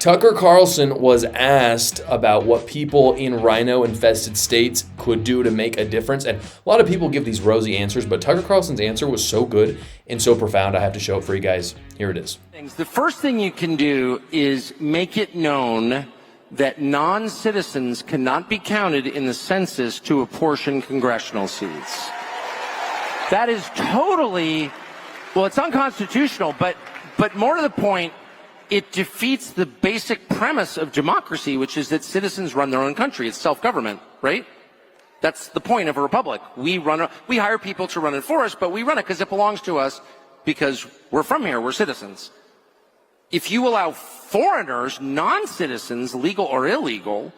Tucker Carlson was asked about what people in rhino-infested states could do to make a difference. And a lot of people give these rosy answers, but Tucker Carlson's answer was so good and so profound, I have to show it for you guys. Here it is. The first thing you can do is make it known that non-citizens cannot be counted in the census to apportion congressional seats. That is totally, well, it's unconstitutional, but more to the point, it defeats the basic premise of democracy, which is that citizens run their own country. It's self-government, right? That's the point of a republic. We hire people to run it for us, but we run it because it belongs to us because we're from here, we're citizens. If you allow foreigners, non-citizens, legal or illegal,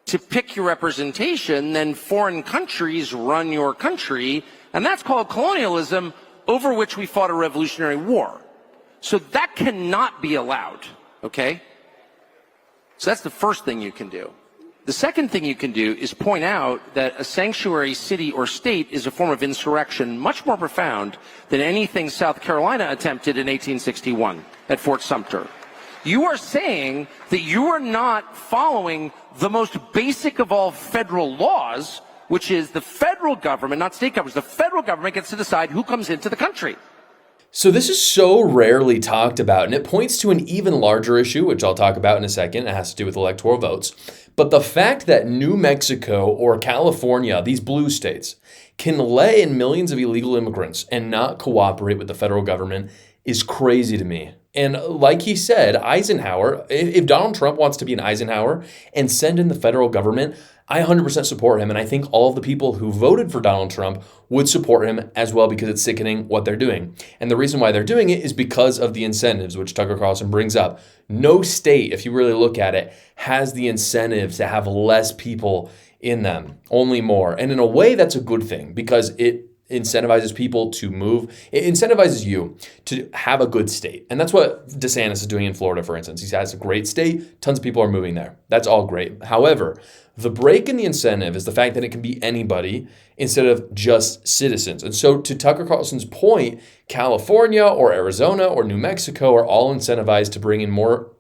to pick your representation, then foreign countries run your country, and that's called colonialism, over which we fought a revolutionary war. So that cannot be allowed, okay? So that's the first thing you can do. The second thing you can do is point out that a sanctuary city or state is a form of insurrection much more profound than anything South Carolina attempted in 1861 at Fort Sumter. You are saying that you are not following the most basic of all federal laws, which is the federal government, not state governments, the federal government gets to decide who comes into the country. So this is so rarely talked about, and it points to an even larger issue, which I'll talk about in a second. It has to do with electoral votes. But the fact that New Mexico or California, these blue states, can let in millions of illegal immigrants and not cooperate with the federal government is crazy to me. And like he said, Eisenhower, if Donald Trump wants to be an Eisenhower and send in the federal government, I 100% support him, and I think all of the people who voted for Donald Trump would support him as well because it's sickening what they're doing. And the reason why they're doing it is because of the incentives, which Tucker Carlson brings up. No state, if you really look at it, has the incentives to have less people in them, only more. And in a way, that's a good thing because it incentivizes people to move. It incentivizes you to have a good state. And that's what DeSantis is doing in Florida, for instance. He has a great state. Tons of people are moving there. That's all great. However, the break in the incentive is the fact that it can be anybody instead of just citizens. And so to Tucker Carlson's point, California or Arizona or New Mexico are all incentivized to bring in more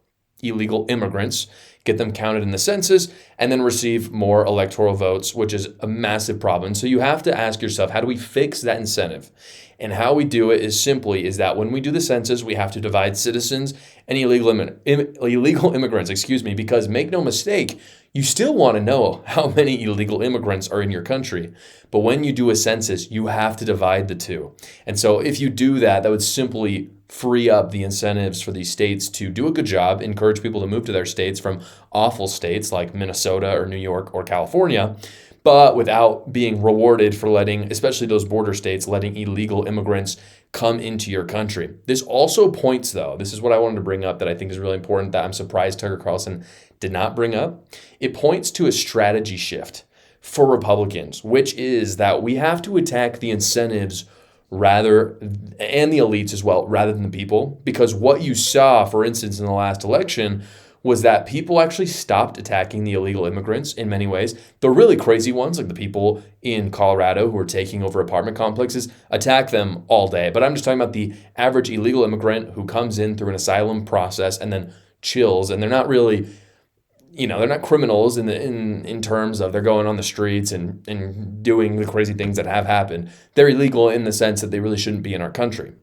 illegal immigrants, get them counted in the census, and then receive more electoral votes, which is a massive problem. So you have to ask yourself, how do we fix that incentive? And how we do it is that when we do the census, we have to divide citizens and illegal immigrants, because make no mistake, you still want to know how many illegal immigrants are in your country. But when you do a census, you have to divide the two. And so if you do that, that would simply free up the incentives for these states to do a good job, encourage people to move to their states from awful states like Minnesota or New York or California, but without being rewarded for letting, especially those border states, letting illegal immigrants come into your country. This also points, though, this is what I wanted to bring up that I think is really important that I'm surprised Tucker Carlson did not bring up. It points to a strategy shift for Republicans, which is that we have to attack the incentives and the elites as well, rather than the people. Because what you saw, for instance, in the last election was that people actually stopped attacking the illegal immigrants in many ways. The really crazy ones, like the people in Colorado who are taking over apartment complexes, attack them all day. But I'm just talking about the average illegal immigrant who comes in through an asylum process and then chills, and they're not really, they're not criminals in terms of they're going on the streets and doing the crazy things that have happened. They're illegal in the sense that they really shouldn't be in our country.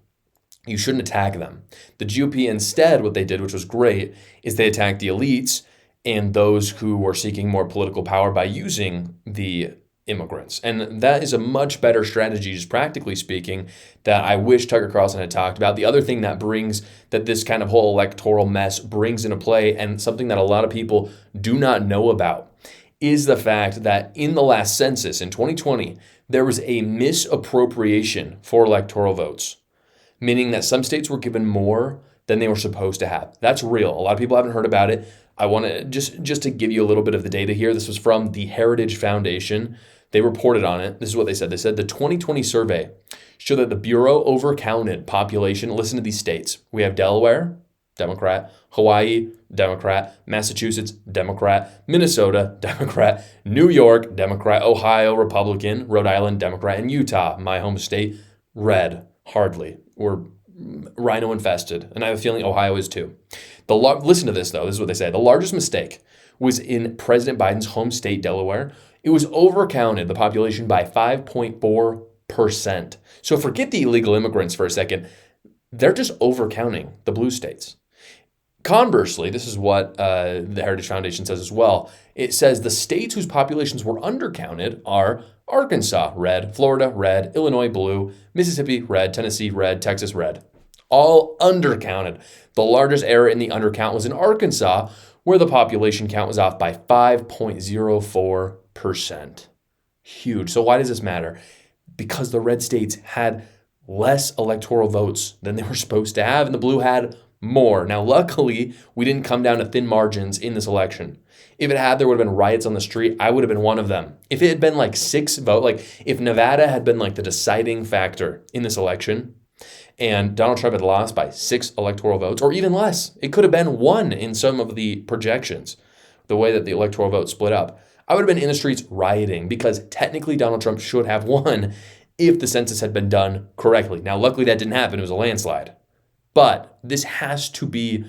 You shouldn't attack them. The GOP instead, what they did, which was great, is they attacked the elites and those who were seeking more political power by using the immigrants. And that is a much better strategy, just practically speaking, that I wish Tucker Carlson had talked about. The other thing that this kind of whole electoral mess brings into play, and something that a lot of people do not know about, is the fact that in the last census in 2020, there was a misappropriation for electoral votes, meaning that some states were given more than they were supposed to have. That's real. A lot of people haven't heard about it. I want to just to give you a little bit of the data here. This was from the Heritage Foundation. They reported on it. This is what they said. They said the 2020 survey showed that the Bureau overcounted population. Listen to these states. We have Delaware, Democrat, Hawaii, Democrat, Massachusetts, Democrat, Minnesota, Democrat, New York, Democrat, Ohio, Republican, Rhode Island, Democrat, and Utah, my home state, red, hardly. We're rhino infested, and I have a feeling Ohio is too. Listen to this, though. This is what they say. The largest mistake was in President Biden's home state, Delaware. It was overcounted, the population, by 5.4%. So forget the illegal immigrants for a second. They're just overcounting the blue states. Conversely, this is what the Heritage Foundation says as well. It says the states whose populations were undercounted are Arkansas, red, Florida, red, Illinois, blue, Mississippi, red, Tennessee, red, Texas, red. All undercounted. The largest error in the undercount was in Arkansas, where the population count was off by 5.04%. Huge. So why does this matter? Because the red states had less electoral votes than they were supposed to have, and the blue had more. Now, luckily, we didn't come down to thin margins in this election. If it had, there would have been riots on the street. I would have been one of them. If it had been like 6 votes, like if Nevada had been like the deciding factor in this election, and Donald Trump had lost by 6 electoral votes, or even less, it could have been 1 in some of the projections, the way that the electoral vote split up, I would have been in the streets rioting, because technically Donald Trump should have won if the census had been done correctly. Now, luckily that didn't happen. It was a landslide. But this has to be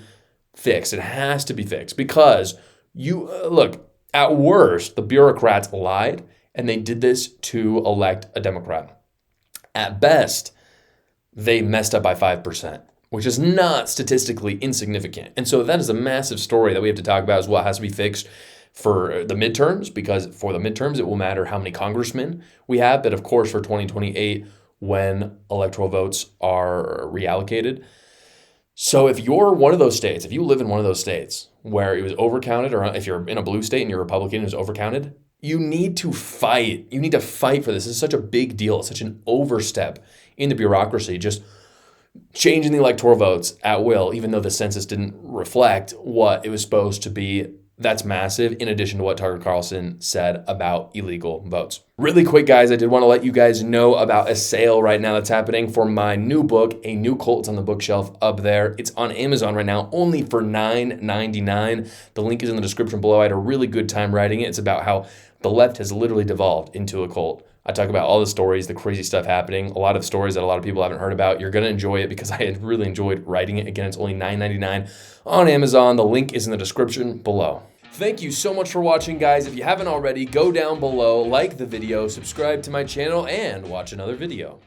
fixed. It has to be fixed because look, at worst, the bureaucrats lied and they did this to elect a Democrat. At best, they messed up by 5%, which is not statistically insignificant. And so that is a massive story that we have to talk about as well. It has to be fixed for the midterms, because for the midterms, it will matter how many congressmen we have. But of course, for 2028, when electoral votes are reallocated. So if you're one of those states, if you live in one of those states where it was overcounted, or if you're in a blue state and you're Republican and it was overcounted, you need to fight. You need to fight for this. This is such a big deal. It's such an overstep in the bureaucracy, just changing the electoral votes at will, even though the census didn't reflect what it was supposed to be. That's massive, in addition to what Tucker Carlson said about illegal votes. Really quick, guys, I did want to let you guys know about a sale right now that's happening for my new book, A New Cult. It's on the bookshelf up there. It's on Amazon right now, only for $9.99. The link is in the description below. I had a really good time writing it. It's about how the left has literally devolved into a cult. I talk about all the stories, the crazy stuff happening, a lot of stories that a lot of people haven't heard about. You're going to enjoy it because I had really enjoyed writing it. Again, it's only $9.99 on Amazon. The link is in the description below. Thank you so much for watching, guys. If you haven't already, go down below, like the video, subscribe to my channel, and watch another video.